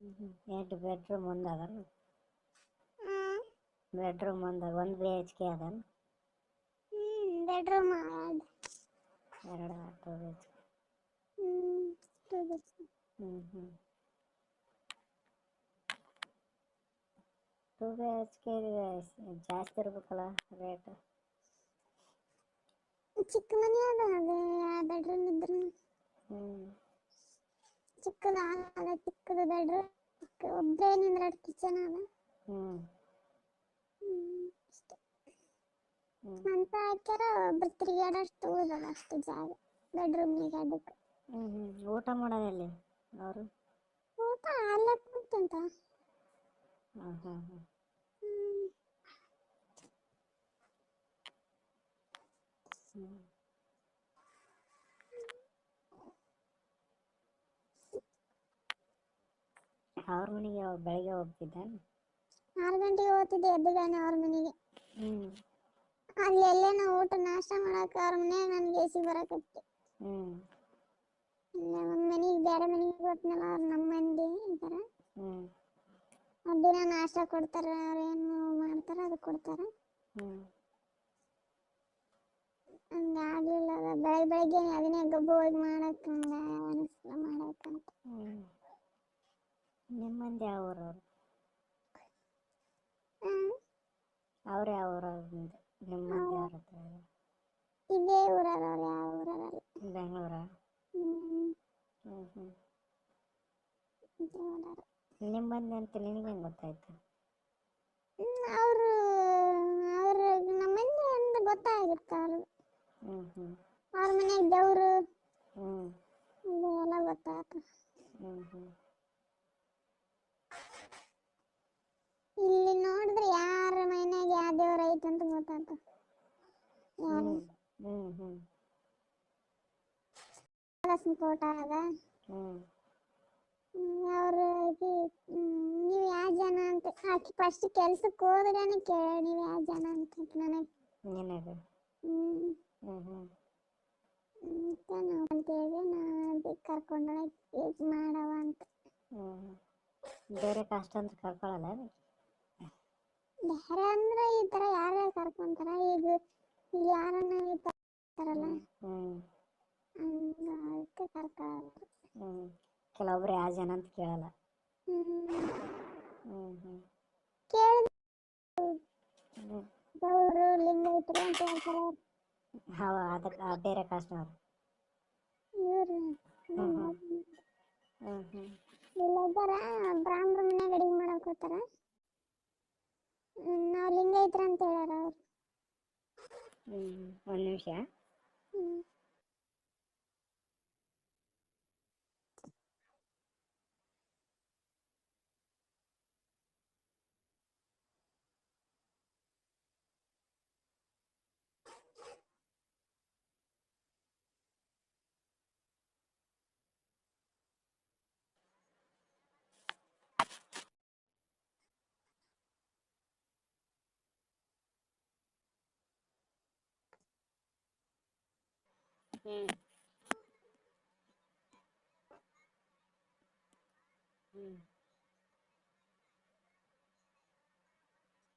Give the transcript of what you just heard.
ಎರಡು ಬೆಡ್ರೂಮ್ ಒಂದು ಅದಲ್ಲ. ಬೆಡ್ರೂಮ್ ಒಂದು ಬಿ ಎಚ್ ಕೆ ಅದಲ್ಲ. ಬೆಡ್ರೂಮ್ ಎರಡು 2 BHK. 2 BHK. 2 BHK ಜಾಸ್ತಿ ಇರ್ಬೇಕಲ್ಲ ರೇಟ್. ಚಿಕ್ಕ ಮನೆ ಅದ ಅದೇ ಬೆಡ್ರೂಮ್ ಇದ್ರು ಚಿಕ್ಕದ ಅದ ಚಿಕ್ಕದ ಬೆಡ್ರೂಮ್ ಒಬ್ಬರೇ ನಿಂದ್ರಾಡ್ ಕಿಚನ್ ಅದ. ಅಂತ ಹಾಕ್ಯಾರ ಒಬ್ರು ತಿರುಗಾಡಷ್ಟು ಹೋದದ ಅಷ್ಟು ಜಾಗ ಬೆಡ್ರೂಮ್ನಿಗೆ ಅದಕ್ಕೆ. ಊಟ ಮಾಡೋದಲ್ಲಿ ಅವರು ಊಟ ಅಲ್ಲೇ ಕುಂತಂತ. ಅವ್ರ ಮನೆಗೆ ಬೆಳಗ್ಗೆ ಹೋಗ್ತಿದ್ದ. 6 ಗಂಟೆಗೆ ಹೋಗ್ತಿದ್ದೆ ಎದ್ದುಗಾನೆ ಅವ್ರ ಮನೆಗೆ. ಅಲ್ಲಿ ಎಲ್ಲೇ ನಾವು ಊಟ ನಾಷ್ಟ ಮಾಡಕ್ಕೆ ಅವ್ರ ಮನೆ ನನಗೆ ಎಸಿ ಬರಕತ್ತಿ. ಇಲ್ಲ ಒಂದು ಮನೆಗೆ ಬೇರೆ ಮನೆಗೆ ಹೋಗ್ತೀನಲ್ಲ ಅವ್ರು ನಮ್ಮ ಮಂದಿ ಅಂತಾರೆ. ದಿನ ನಾಷ್ಟ ಕೊಡ್ತಾರೆ, ಅವ್ರು ಏನು ಮಾಡ್ತಾರೆ ಅದು ಕೊಡ್ತಾರೆ. ಹಂಗೆ ಆಗಲಿಲ್ಲ ಬೆಳಗ್ಗೆ ಅದನ್ನೇ ಗಬ್ಬು ಹೋಗಿ ಮಾಡಕ್ಕೆ ಹಂಗೆ ಅನಿಸ್ಲ ಮಾಡಬೇಕಂತ. ನಿಮ್ಮ ಮಂದಿ ಯಾವ ಊರವ್ರು? ಅವ್ರು ಯಾವ ಊರವ್ರು? ನಿಮ್ಮ ಮಂದಿ ಯಾರ ಹತ್ರ? ಇದೇ ಊರದವ್ರು, ಯಾವ ಊರಲ್ಲ. ಬೆಂಗಳೂರ? ನಿಮ್ಮ ಮಂದಿ ಅಂತ ನಿನಗೆ ಹೆಂಗೆ ಗೊತ್ತಾಯ್ತು? ಅವರು ನಮ್ಮ ಮಂದಿ ಅಂತ ಗೊತ್ತಾಗಿತ್ತು ಅವ್ರು. ಅವ್ರ ಮನೆಗೆ ದೇವರು ಎಲ್ಲ ಗೊತ್ತಾಯ್ತು. ಇಲ್ಲಿ ನೋಡಿದ್ರೆ ಯಾರ ಮನೆಯಾಗ ಯಾವ ದೇವ್ರ ಐತೆ ಅಂತ ಗೊತ್ತಾಯ್ತು. ಫೋಟೋ ಅದ. ಅವರು ನೀವು ಯಾವ ಜನ ಅಂತ ಆಕಿ ಫಸ್ಟ್ ಕೆಲ್ಸಕ್ಕೆ ಹೋದ್ರೇನೆ ಕೇಳ ನೀವು ಯಾವ ಜನ ಅಂತ ನನಗೆ. ನಾವು ಅಂತೇಳಿ ನಾ ಕರ್ಕೊಂಡೋಗಿ ಮಾಡವ ಅಂತ. ಬೇರೆ ಕಾಸ್ಟ್ ಅಂತ ಕರ್ಕೊಳ್ಳಲ್ಲ? ಬೇರೆ ಅಂದ್ರೆ ಈ ಥರ ಯಾರೇ ಕರ್ಕೊಂತಾರ. ಈಗ ಇಲ್ಲಿ ಯಾರನ್ನ ಇರ್ತಾರಲ್ಲ ಅದಕ್ಕೆ ಕರ್ಕೊಳ್ಳಲ್ಲ. ಕೆಲವೊಬ್ರು ಯಾವ ಜನ ಅಂತ ಕೇಳಲ್ಲ. ಕೇಳಿದ್ರು ಗೌಡ್ರು ಲಿಂಗಾಯತರು ಅಂತ ಹೇಳ್ತಾರೆ. ಅದಕ್ಕೆ ಬೇರೆ ಕಾಸ್ಟ್ನವ್ರು. ಇವ್ರು ಇಲ್ಲೊಬ್ಬರ ಬ್ರಾಹ್ಮಣ ಮನ್ಯಾಗ ಅಡಿಗೆ ಮಾಡಕ್ ಹೋಗ್ತಾರ. ನಾವು ಲಿಂಗಾಯತರ ಅಂತ ಹೇಳ್ಯಾರ ಅವ್ರು. ಒಂದು ನಿಮಿಷ.